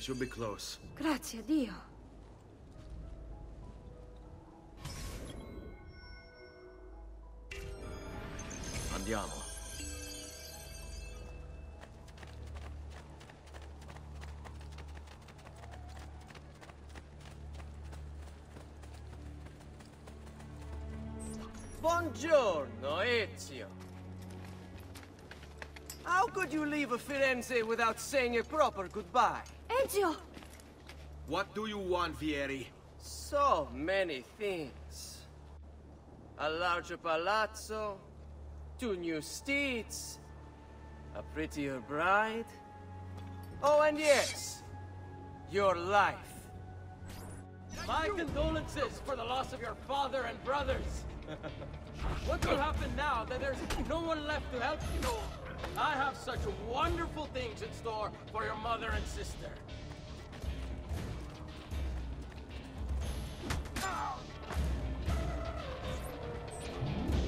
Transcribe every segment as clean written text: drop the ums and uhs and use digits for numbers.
should be close. Grazie a Dio. Andiamo. Buongiorno, Ezio. How could you leave Firenze without saying a proper goodbye? Ezio! What do you want, Vieri? So many things. A larger palazzo, 2 new steeds, a prettier bride. Oh, and yes, your life. My condolences for the loss of your father and brothers. What will happen now that there's no one left to help you? I have such wonderful things in store for your mother and sister.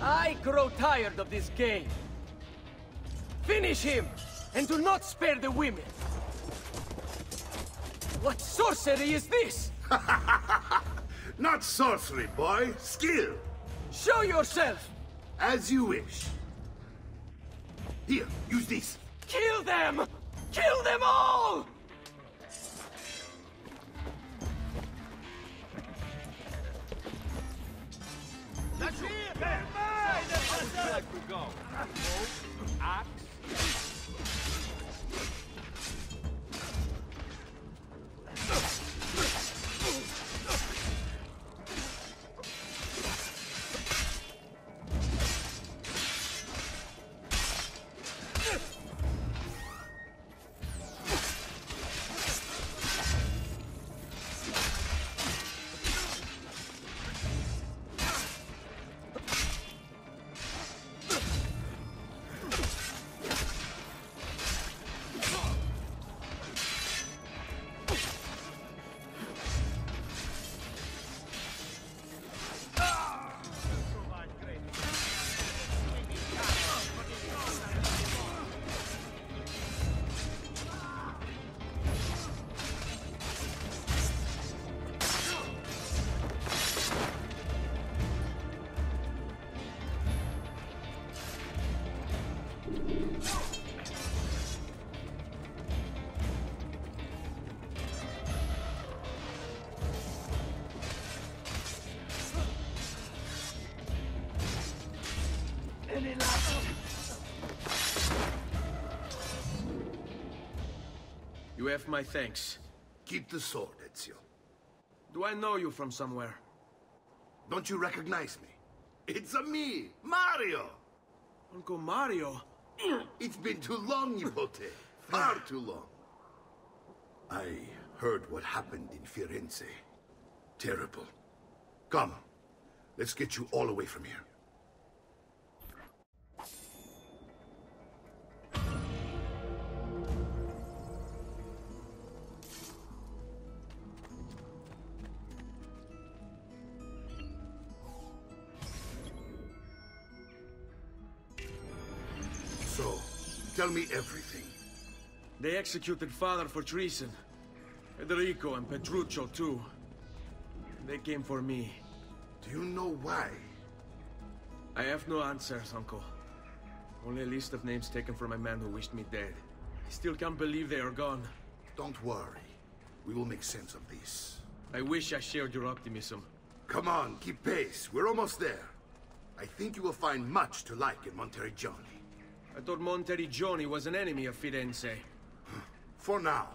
I grow tired of this game. Finish him, and do not spare the women. What sorcery is this? Not sorcery, boy. Skill. Show yourself! As you wish. Here, use this. Kill them! Kill them all! Let's see it! Like we go. Axe. You have my thanks. Keep the sword, Ezio. Do I know you from somewhere? Don't you recognize me? It's a me, Mario! Uncle Mario? It's been too long, Nipote. Far too long. I heard what happened in Firenze. Terrible. Come, let's get you all away from here. So, tell me everything. They executed father for treason. Federico and Petruccio, too. They came for me. Do you know why? I have no answers, Uncle. Only a list of names taken from a man who wished me dead. I still can't believe they are gone. Don't worry. We will make sense of this. I wish I shared your optimism. Come on, keep pace. We're almost there. I think you will find much to like in Monteriggioni. I thought Monteriggioni was an enemy of Firenze. For now.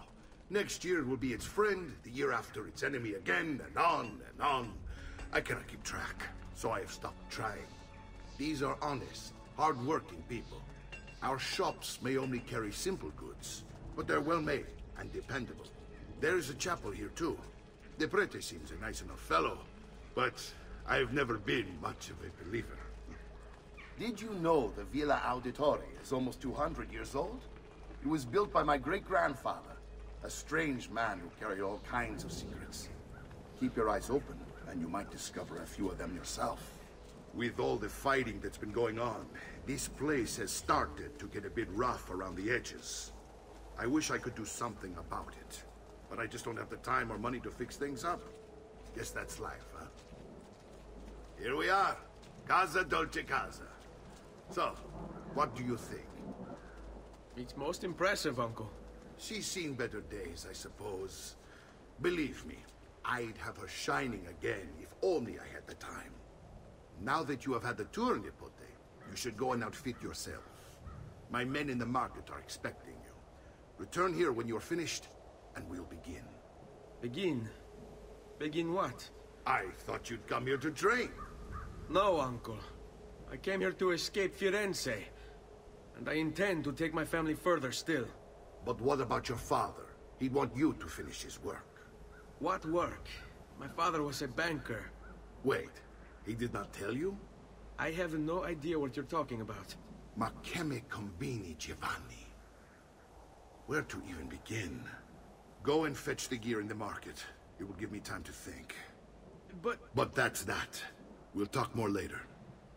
Next year will be its friend, the year after its enemy again, and on and on. I cannot keep track, so I have stopped trying. These are honest, hard-working people. Our shops may only carry simple goods, but they're well-made and dependable. There is a chapel here, too. The prete seems a nice enough fellow, but I've never been much of a believer. Did you know the Villa Auditore is almost 200 years old? It was built by my great-grandfather, a strange man who carried all kinds of secrets. Keep your eyes open, and you might discover a few of them yourself. With all the fighting that's been going on, this place has started to get a bit rough around the edges. I wish I could do something about it. but I just don't have the time or money to fix things up. Guess that's life, huh? Here we are. Casa Dolce Casa. So, what do you think? It's most impressive, Uncle. She's seen better days, I suppose. Believe me, I'd have her shining again if only I had the time. Now that you have had the tour, Nipote, you should go and outfit yourself. My men in the market are expecting you. Return here when you're finished, and we'll begin. Begin? Begin what? I thought you'd come here to train. No, Uncle. I came here to escape Firenze. And I intend to take my family further still. But what about your father? He'd want you to finish his work. What work? My father was a banker. Wait, he did not tell you? I have no idea what you're talking about. Ma che me combini, Giovanni? Where to even begin? Go and fetch the gear in the market. It will give me time to think. But that's that. We'll talk more later.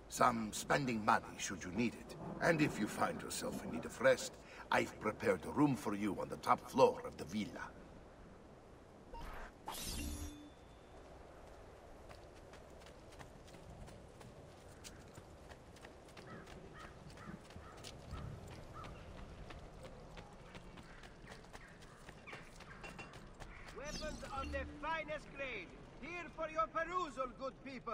Some spending money should you need it. And if you find yourself in need of rest, I've prepared a room for you on the top floor of the villa. Weapons of the finest grade. Here for your perusal, good people.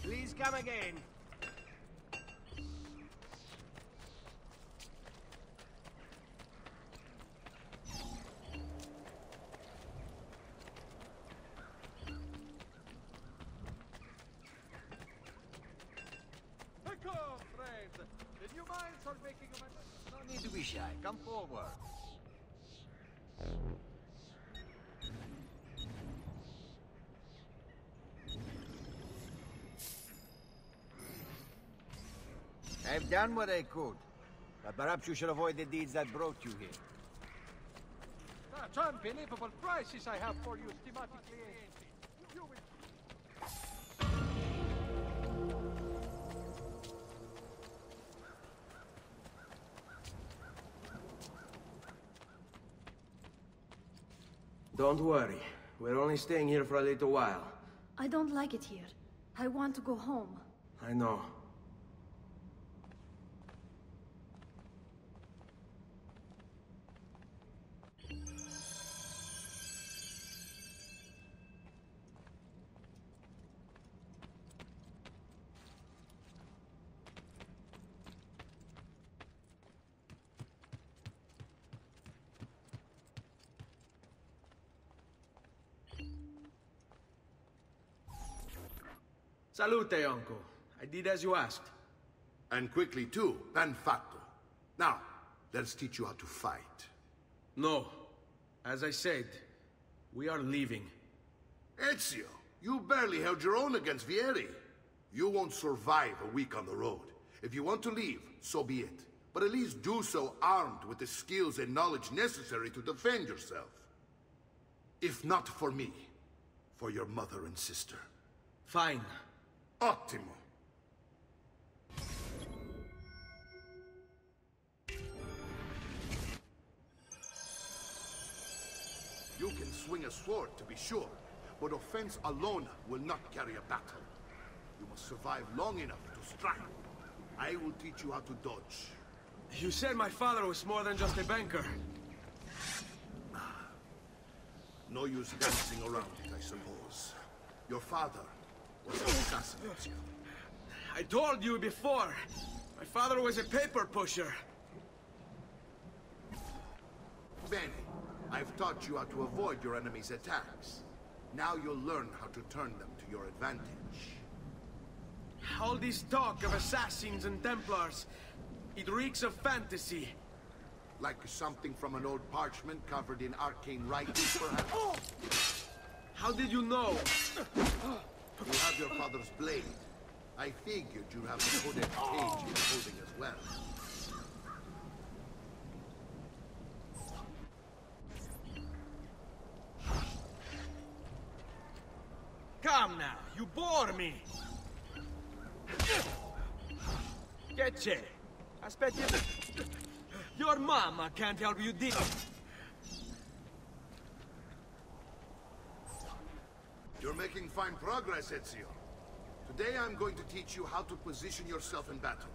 Please come again. Come, friends. Did you mind for making a... No need to be shy. Come forward. I've done what I could, but perhaps you should avoid the deeds that brought you here. Such unbelievable prices I have for you, stimato clienti. You will... Don't worry. We're only staying here for a little while. I don't like it here. I want to go home. I know. Salute, Uncle. I did as you asked. And quickly too, ben fatto. Now, let's teach you how to fight. No. As I said, we are leaving. Ezio, you barely held your own against Vieri. You won't survive a week on the road. If you want to leave, so be it. But at least do so armed with the skills and knowledge necessary to defend yourself. If not for me, for your mother and sister. Fine. Ottimo. You can swing a sword, to be sure, but offense alone will not carry a battle. You must survive long enough to strike. I will teach you how to dodge. You said my father was more than just a banker. No use dancing around it, I suppose. Your father was an assassin. I told you before. My father was a paper pusher. Bene. I've taught you how to avoid your enemy's attacks. Now you'll learn how to turn them to your advantage. All this talk of assassins and Templars, it reeks of fantasy. Like something from an old parchment covered in arcane writings, perhaps? How did you know? You have your father's blade. I figured you have the hooded cage you're holding as well. Calm now. You bore me. Che c'è? Aspetti. Your mama can't help you deal. You're making fine progress, Ezio. Today I'm going to teach you how to position yourself in battle.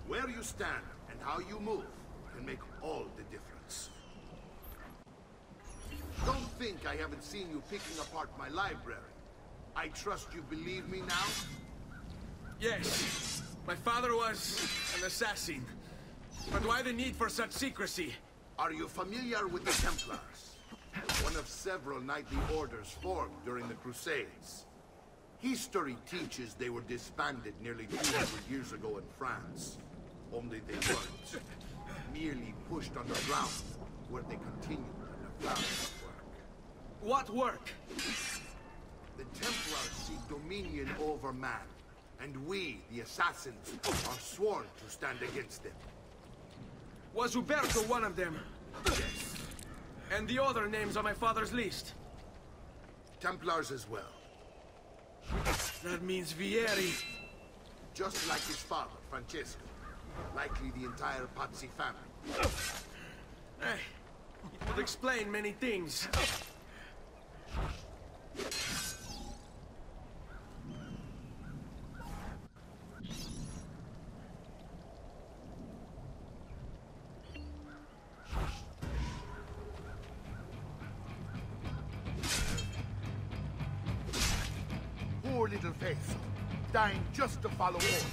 Where you stand and how you move can make all the difference. Don't think I haven't seen you picking apart my library. I trust you believe me now? Yes. My father was an assassin. But why the need for such secrecy? Are you familiar with the Templars? One of several knightly orders formed during the Crusades. History teaches they were disbanded nearly 200 years ago in France. Only they weren't. Merely pushed underground, where they continued their valiant work. What work? The Templars seek dominion over man, and we, the assassins, are sworn to stand against them. Was Uberto one of them? Yes. And the other names on my father's list? Templars as well. That means Vieri. Just like his father, Francesco. Likely the entire Pazzi family. Hey, it would explain many things. Poor little face, dying just to follow orders.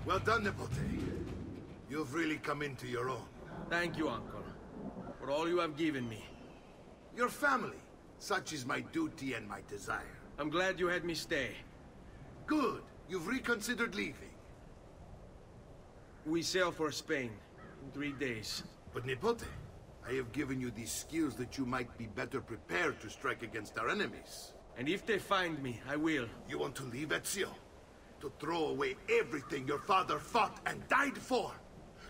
Well done, Nipote. You've really come into your own. Thank you, Uncle, for all you have given me. Your family. Such is my duty and my desire. I'm glad you had me stay. Good. You've reconsidered leaving. We sail for Spain in 3 days. But Nipote, I have given you these skills that you might be better prepared to strike against our enemies. And if they find me, I will. You want to leave, Ezio? To throw away everything your father fought and died for?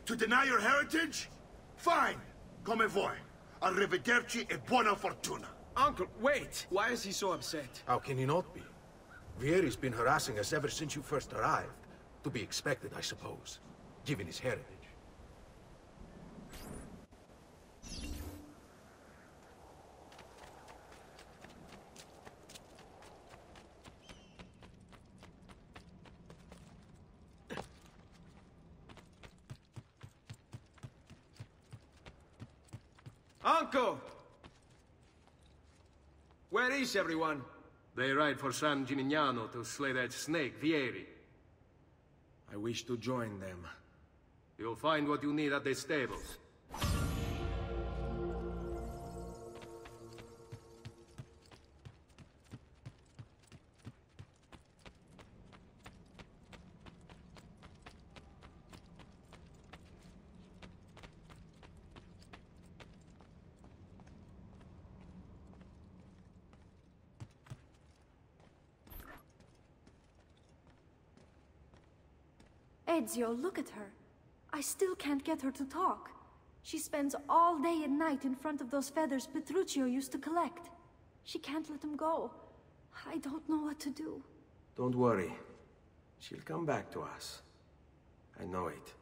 To deny your heritage? Fine. Come vuoi. Arrivederci e buona fortuna. Uncle, wait! Why is he so upset? How can he not be? Vieri's been harassing us ever since you first arrived. To be expected, I suppose, given his heritage. Uncle! Where is everyone? They ride for San Gimignano to slay that snake, Vieri. I wish to join them. You'll find what you need at the stables. Ezio, look at her. I still can't get her to talk. She spends all day and night in front of those feathers Petruchio used to collect. She can't let them go. I don't know what to do. Don't worry. She'll come back to us. I know it.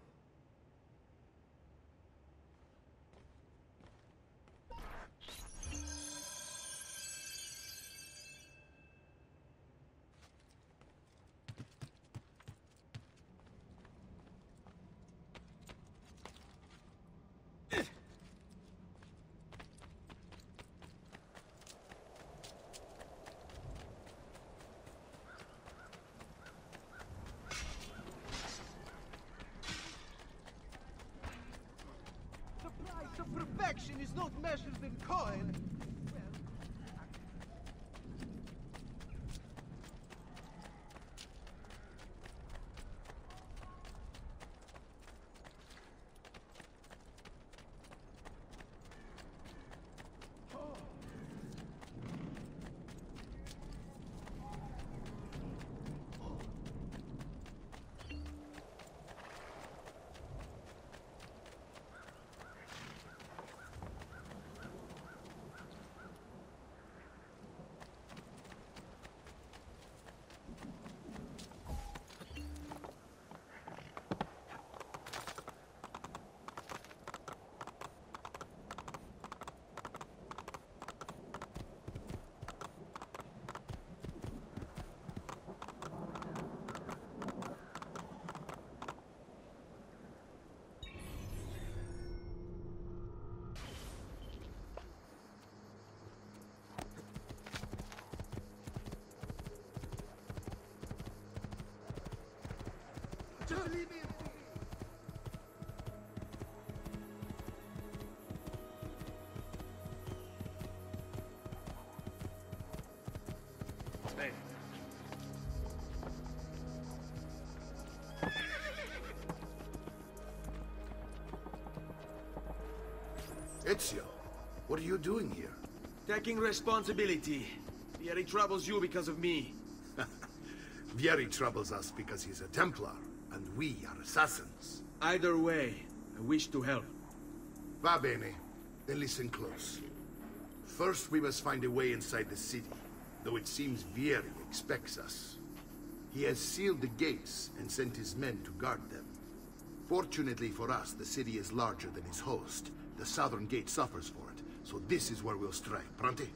Perfection is not measured in coin. Ezio, what are you doing here? Taking responsibility. Vieri troubles you because of me. Vieri troubles us because he's a Templar, and we are assassins. Either way, I wish to help. Va bene. Then listen close. First, we must find a way inside the city, though it seems Vieri expects us. He has sealed the gates and sent his men to guard them. Fortunately for us, the city is larger than its host. The southern gate suffers for it, so this is where we'll strike. Pronti?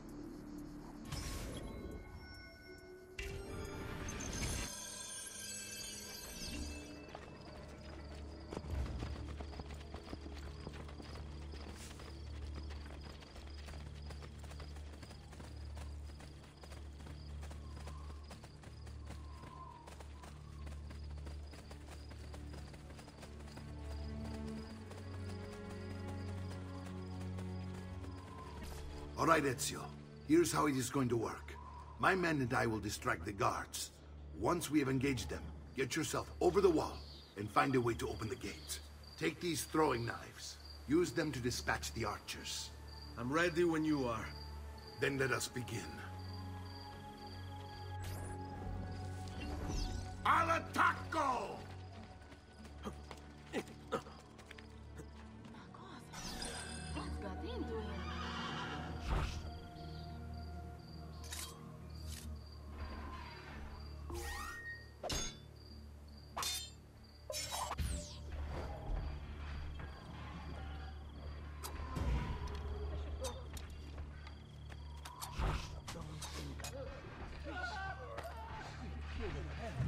All right, Ezio. Here's how it is going to work. My men and I will distract the guards. Once we have engaged them, get yourself over the wall and find a way to open the gate. Take these throwing knives. Use them to dispatch the archers. I'm ready when you are. Then let us begin. Al attacco! What's got into him?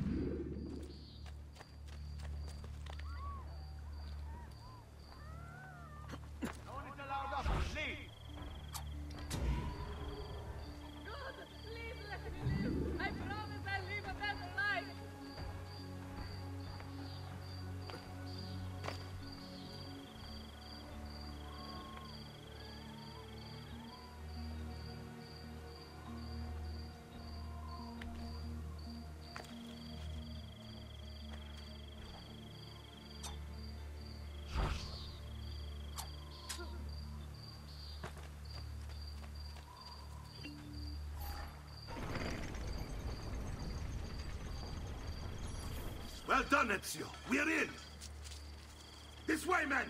Well done, Ezio. We're in! This way, men!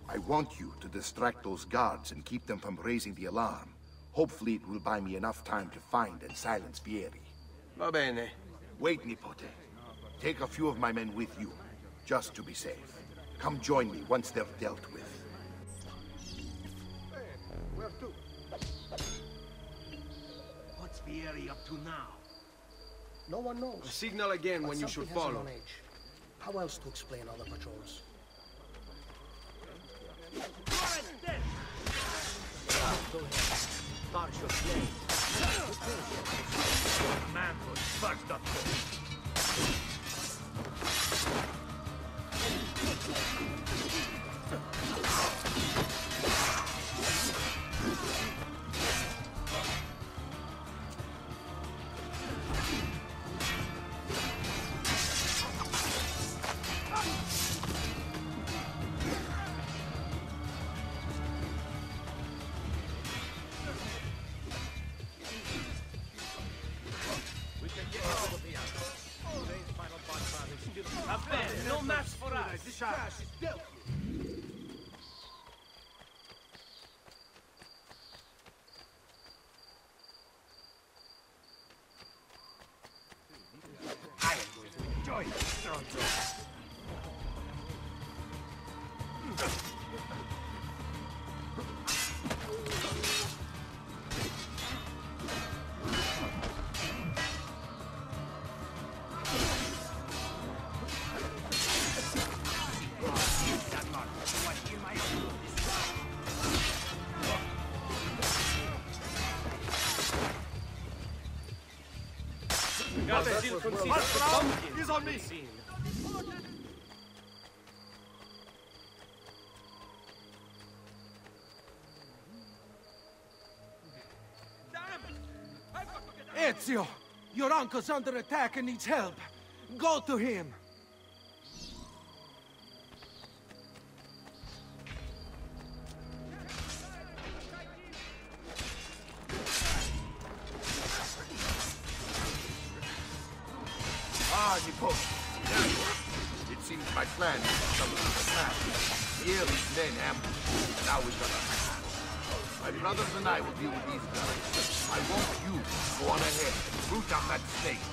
I want you to distract those guards and keep them from raising the alarm. Hopefully it will buy me enough time to find and silence Vieri. Va bene. Wait, Nipote. Take a few of my men with you, just to be safe. Come join me once they're dealt with. Where to? What's Vieri up to now? No one knows. Signal again But when you should something has follow. an age. How else to explain other patrols? Go ahead. Start your play. Manhood first up no match for us. This cash is dealt with. I am going to enjoy this strong throw. Got still consists of pumpkin. He's on me! Ezio! Your uncle's under attack and needs help. Go to him! Ah, Nico. There you are. It seems my plan is coming to pass. Vieri's men ambushed. Now we've got a match. My brothers and I will deal with these guys. I want you to go on ahead and root out that snake.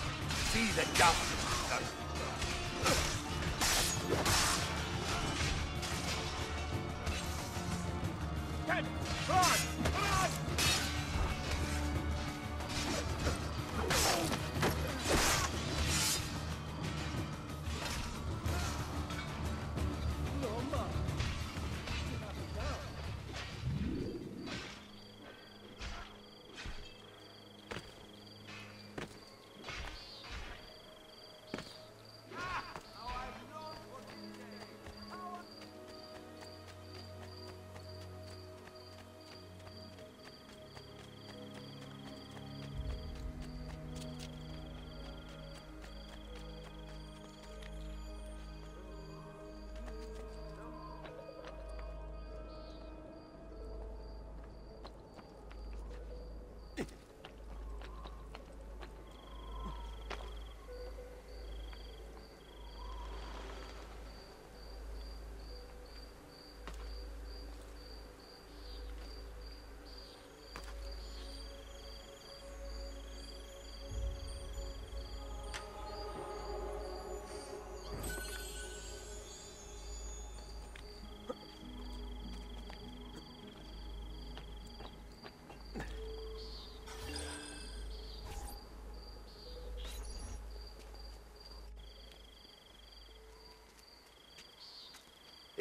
See that justice is done.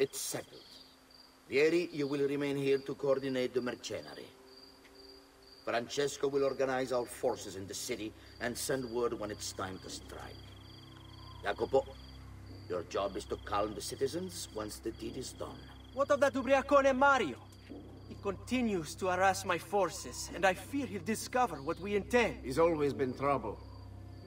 It's settled. Vieri, you will remain here to coordinate the mercenary. Francesco will organize our forces in the city and send word when it's time to strike. Jacopo, your job is to calm the citizens once the deed is done. What of that ubriacone Mario? He continues to harass my forces, and I fear he'll discover what we intend. He's always been trouble.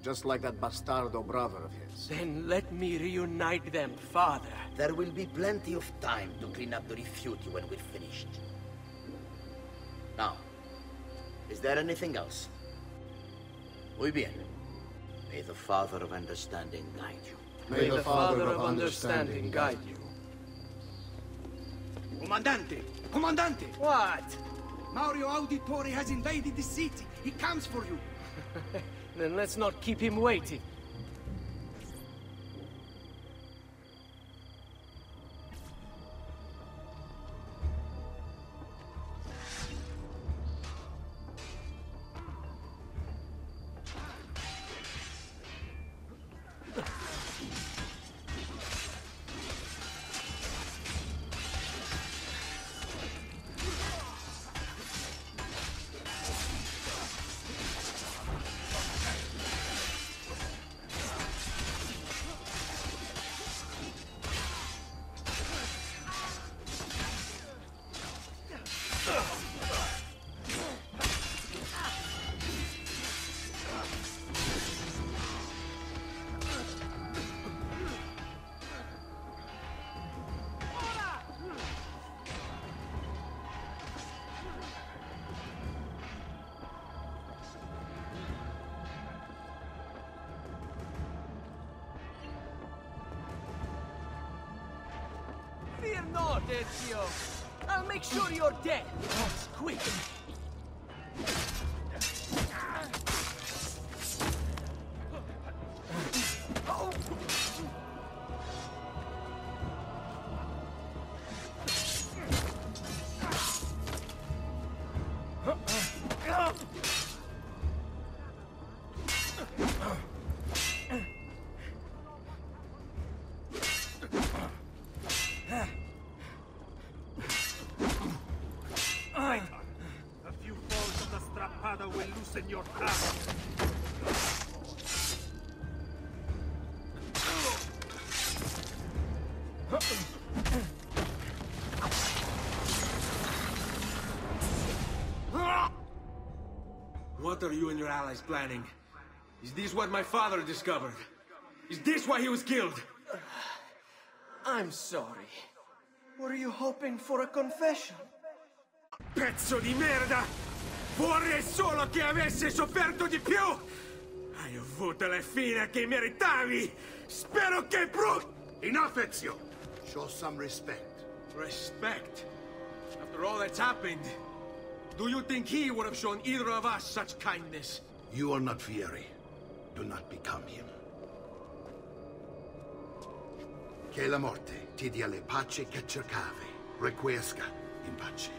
Just like that bastardo brother of his. Then let me reunite them, father. There will be plenty of time to clean up the rifiuti when we're finished. Now, is there anything else? Muy bien. May the Father of Understanding guide you. May the Father of Understanding guide you. Comandante! Comandante! What? Mario Auditore has invaded the city. He comes for you. Then let's not keep him waiting. Fear not, Ezio. I'll make sure you're dead. That's quick. A few falls of the strappata will loosen your grasp. What are you and your allies planning? Is this what my father discovered? Is this why he was killed? I'm sorry. Were you hoping for a confession? Pezzo di merda! Vorrei solo che avesse sofferto di più! Hai avuto la fine che meritavi! Spero che Enough, Ezio! Show some respect. Respect? After all that's happened, do you think he would have shown either of us such kindness? You are not Vieri. Do not become him. Che la morte ti dia le pace che cercavi. Requiesca in pace.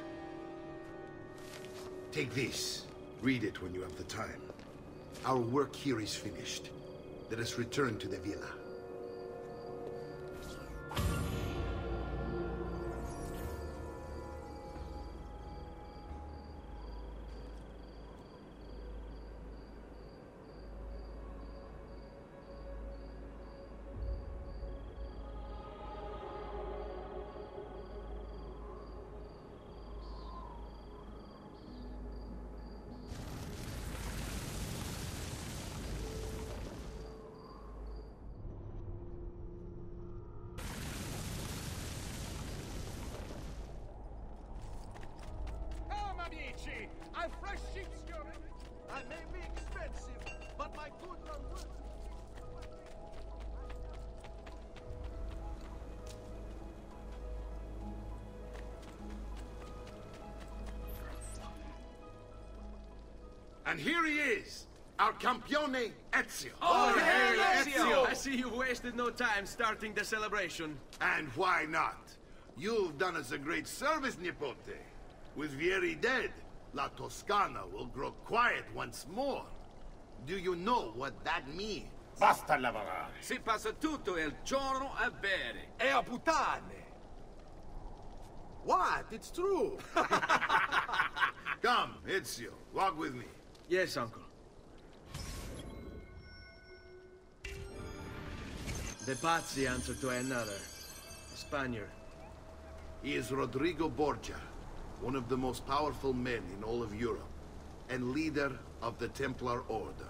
Take this. Read it when you have the time. Our work here is finished. Let us return to the villa. A fresh sheep's urine. I may be expensive, but my good are worth it. And here he is, our campione Ezio. Oh, hey, Ezio! I see you wasted no time starting the celebration. And why not? You've done us a great service, Nipote. With Vieri dead, La Toscana will grow quiet once more. Do you know what that means? Basta lavorare. Si passa tutto il giorno a bere. E a puttane. What? It's true. Come, Ezio, walk with me. Yes, uncle. De Pazzi answered to another, a Spaniard. He is Rodrigo Borgia, one of the most powerful men in all of Europe, and leader of the Templar Order.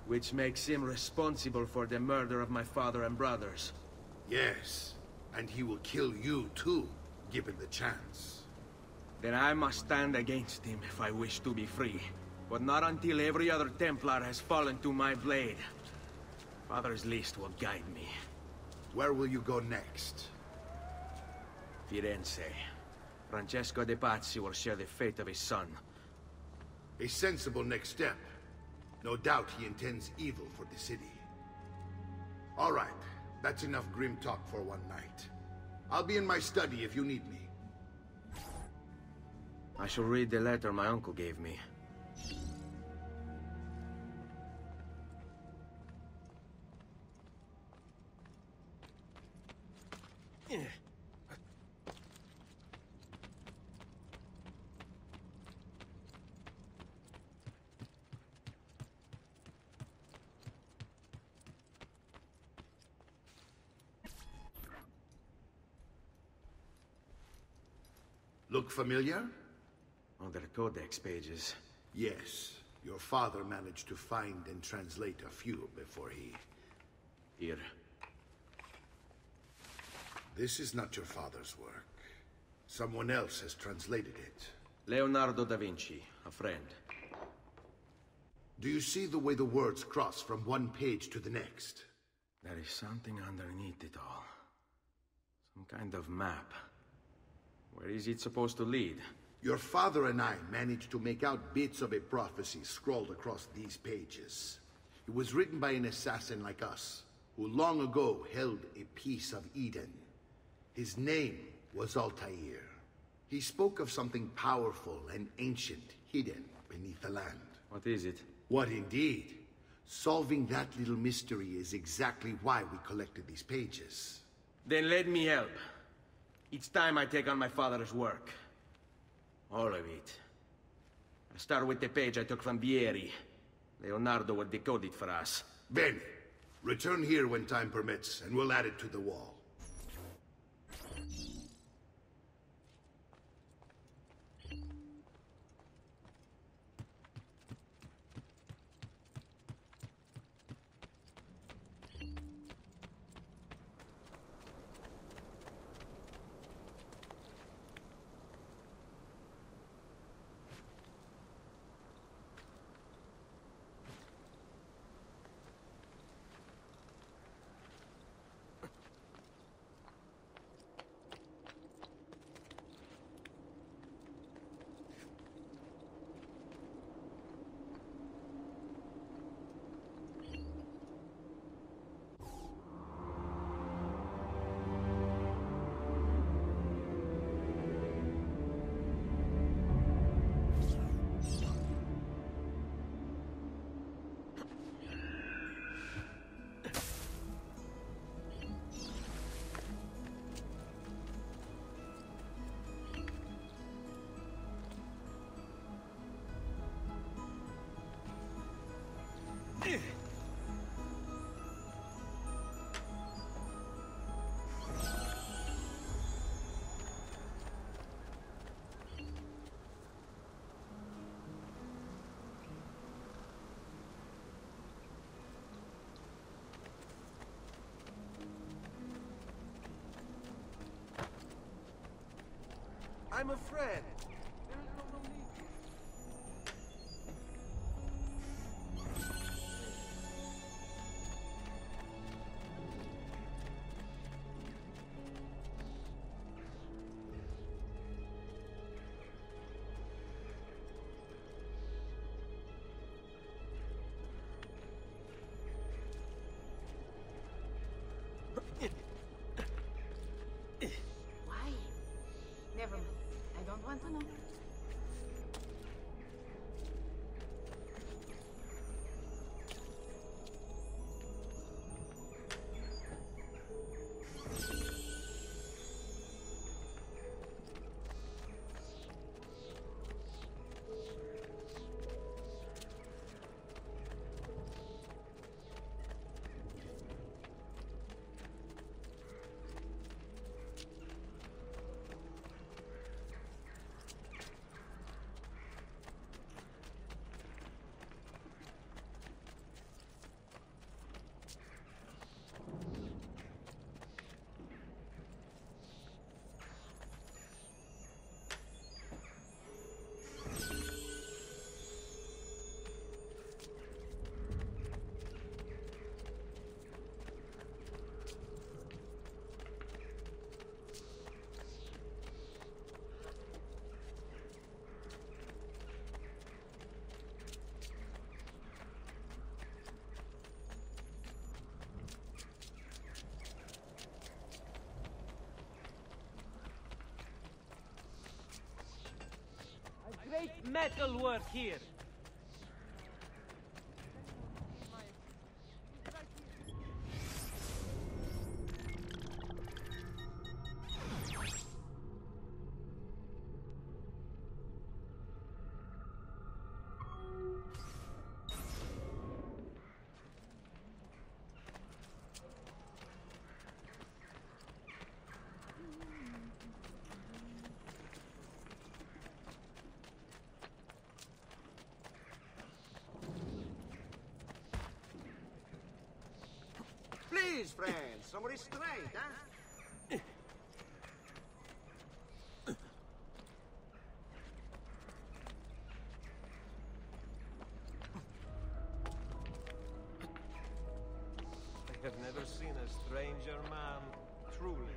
Which makes him responsible for the murder of my father and brothers. Yes, and he will kill you too, given the chance. Then I must stand against him if I wish to be free. But not until every other Templar has fallen to my blade. Father's list will guide me. Where will you go next? Firenze. Francesco de Pazzi will share the fate of his son. A sensible next step. No doubt he intends evil for the city. All right, that's enough grim talk for one night. I'll be in my study if you need me. I shall read the letter my uncle gave me. Look familiar? On their codex pages. Yes. Your father managed to find and translate a few before he... Here. This is not your father's work. Someone else has translated it. Leonardo da Vinci, a friend. Do you see the way the words cross from one page to the next? There is something underneath it all. Some kind of map. Where is it supposed to lead? Your father and I managed to make out bits of a prophecy scrawled across these pages. It was written by an assassin like us, who long ago held a piece of Eden. His name was Altair. He spoke of something powerful and ancient hidden beneath the land. What is it? What indeed? Solving that little mystery is exactly why we collected these pages. Then let me help. Each time I take on my father's work. All of it. I'll start with the page I took from Vieri. Leonardo will decode it for us. Bene. Return here when time permits, and we'll add it to the wall. I'm a friend. There is no need. Why? Never mind. I don't want to know. Great metal work here. Please, friends, some restraint, huh? I have never seen a stranger man, truly.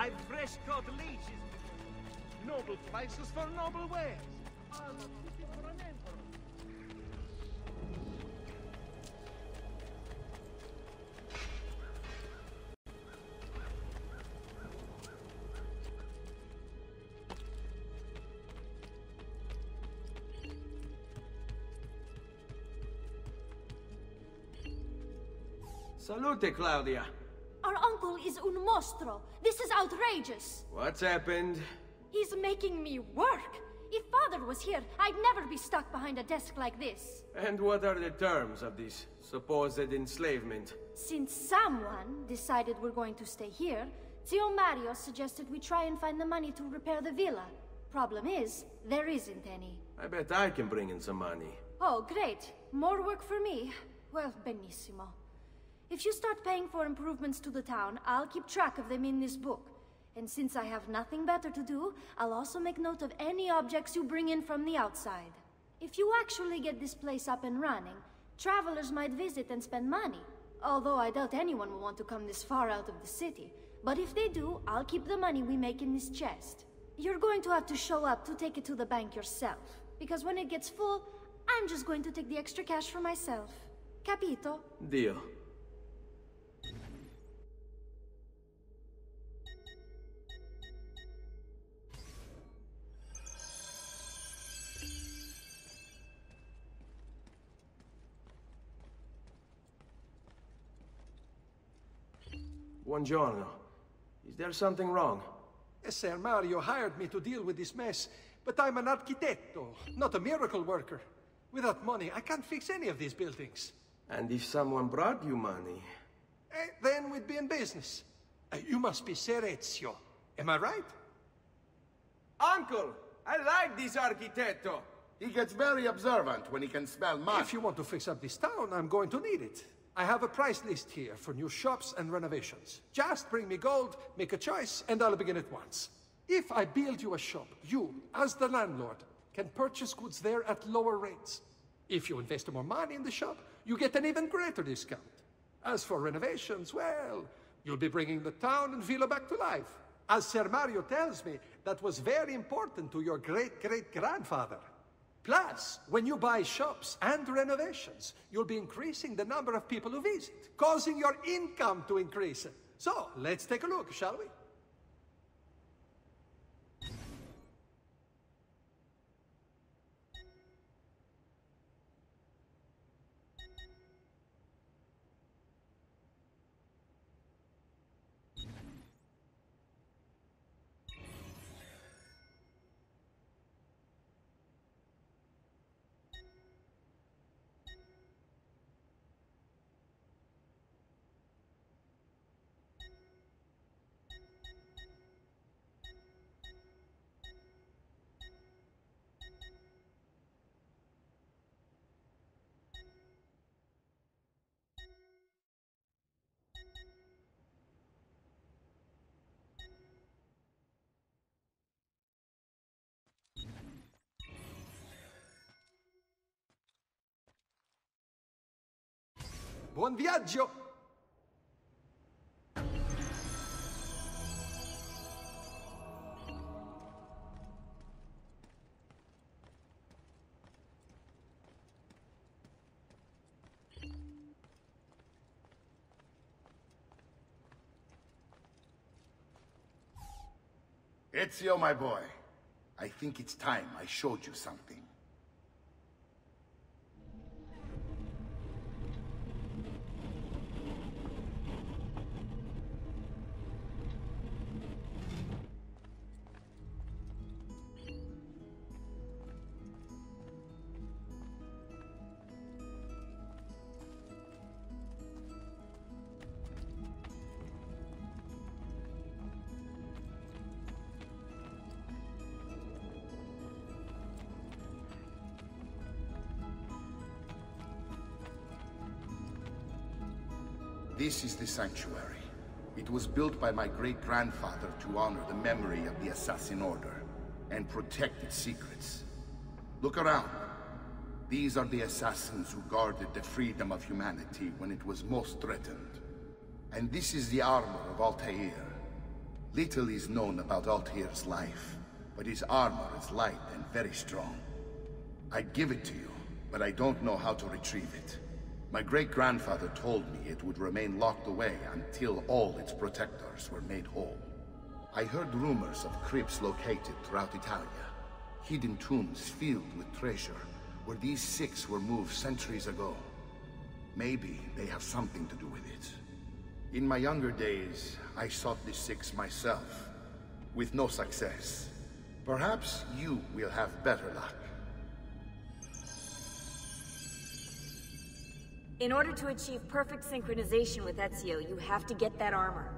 I've fresh-caught leeches. Noble prices for noble wares. Ah, the pity for an emperor. Salute, Claudia. Our uncle is un mostro. This is outrageous. What's happened? He's making me work. If Father was here, I'd never be stuck behind a desk like this. And what are the terms of this supposed enslavement? Since someone decided we're going to stay here, Zio Mario suggested we try and find the money to repair the villa. Problem is, there isn't any. I bet I can bring in some money. Oh, great. More work for me. Well, benissimo. If you start paying for improvements to the town, I'll keep track of them in this book. And since I have nothing better to do, I'll also make note of any objects you bring in from the outside. If you actually get this place up and running, travelers might visit and spend money. Although I doubt anyone will want to come this far out of the city. But if they do, I'll keep the money we make in this chest. You're going to have to show up to take it to the bank yourself. Because when it gets full, I'm just going to take the extra cash for myself. Capito? Deal. Buongiorno. Is there something wrong? Ser Mario hired me to deal with this mess, but I'm an architetto, not a miracle worker. Without money, I can't fix any of these buildings. And if someone brought you money? Then we'd be in business. You must be Ser Ezio. Am I right? Uncle! I like this architetto! He gets very observant when he can smell money. If you want to fix up this town, I'm going to need it. I have a price list here for new shops and renovations. Just bring me gold, make a choice, and I'll begin at once. If I build you a shop, you, as the landlord, can purchase goods there at lower rates. If you invest more money in the shop, you get an even greater discount. As for renovations, well, you'll be bringing the town and villa back to life. As Ser Mario tells me, that was very important to your great-great-grandfather. Plus, when you buy shops and renovations, you'll be increasing the number of people who visit, causing your income to increase. So, let's take a look, shall we? Buon viaggio! Ezio, my boy. I think it's time I showed you something. This is the sanctuary. It was built by my great-grandfather to honor the memory of the Assassin Order and protect its secrets. Look around. These are the assassins who guarded the freedom of humanity when it was most threatened. And this is the armor of Altair. Little is known about Altair's life, but his armor is light and very strong. I'd give it to you, but I don't know how to retrieve it. My great-grandfather told me it would remain locked away until all its protectors were made whole. I heard rumors of crypts located throughout Italia, hidden tombs filled with treasure, where these six were moved centuries ago. Maybe they have something to do with it. In my younger days, I sought the six myself, with no success. Perhaps you will have better luck. In order to achieve perfect synchronization with Ezio, you have to get that armor.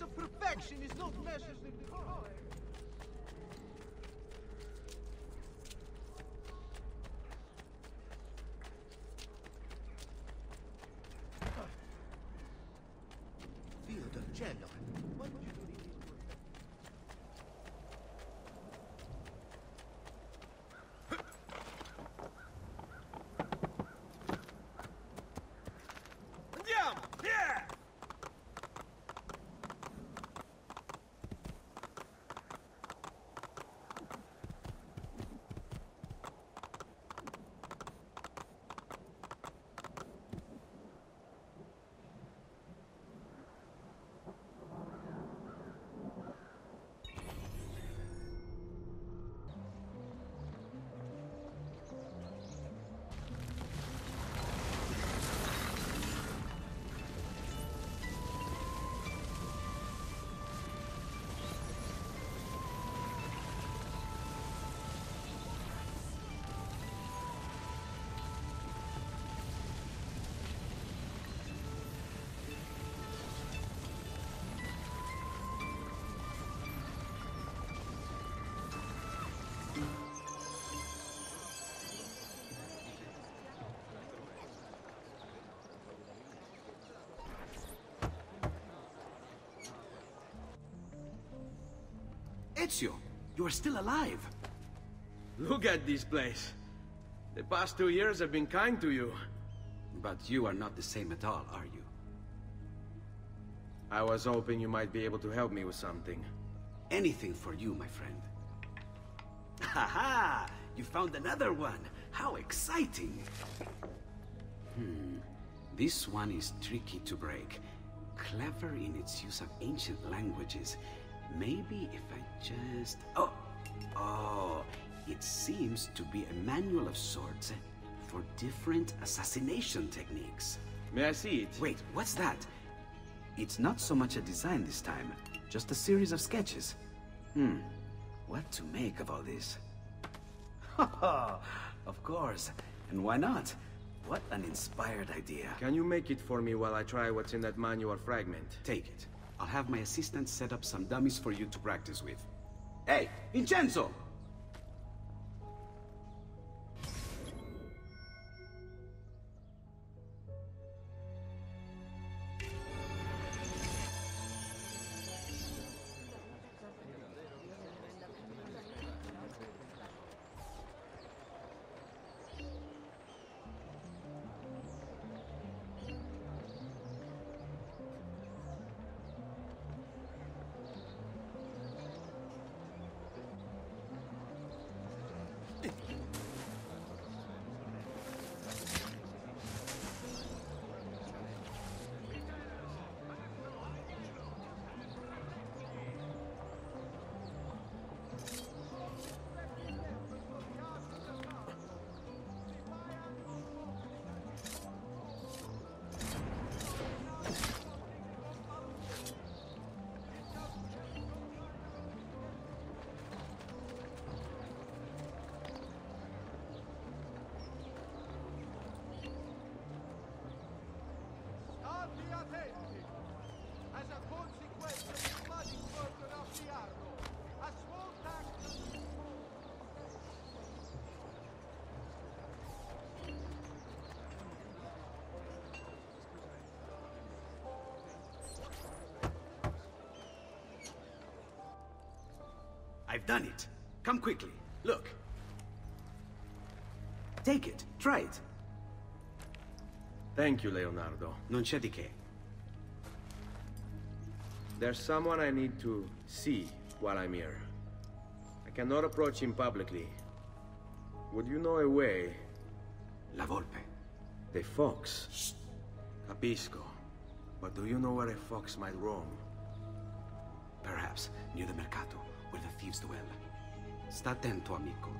Of perfection is not measured in the time. Dio del cielo. What would you do? Andiamo! Yeah! Ezio, you are still alive. Look at this place. The past 2 years have been kind to you. But you are not the same at all, are you? I was hoping you might be able to help me with something. Anything for you, my friend. Ha-ha! You found another one! How exciting! This one is tricky to break. Clever in its use of ancient languages. Maybe if I just... Oh! It seems to be a manual of sorts for different assassination techniques. May I see it? Wait, what's that? It's not so much a design this time, just a series of sketches. What to make of all this? Haha, of course. And why not? What an inspired idea. Can you make it for me while I try what's in that manual fragment? Take it. I'll have my assistant set up some dummies for you to practice with. Hey, Vincenzo! I've done it. Come quickly. Look. Take it. Try it. Thank you, Leonardo. Non c'è di che. There's someone I need to see while I'm here. I cannot approach him publicly. Would you know a way? La Volpe. The fox. Shh. Capisco. But do you know where a fox might roam? Perhaps near the mercato, where the thieves dwell. Sta attento, amico.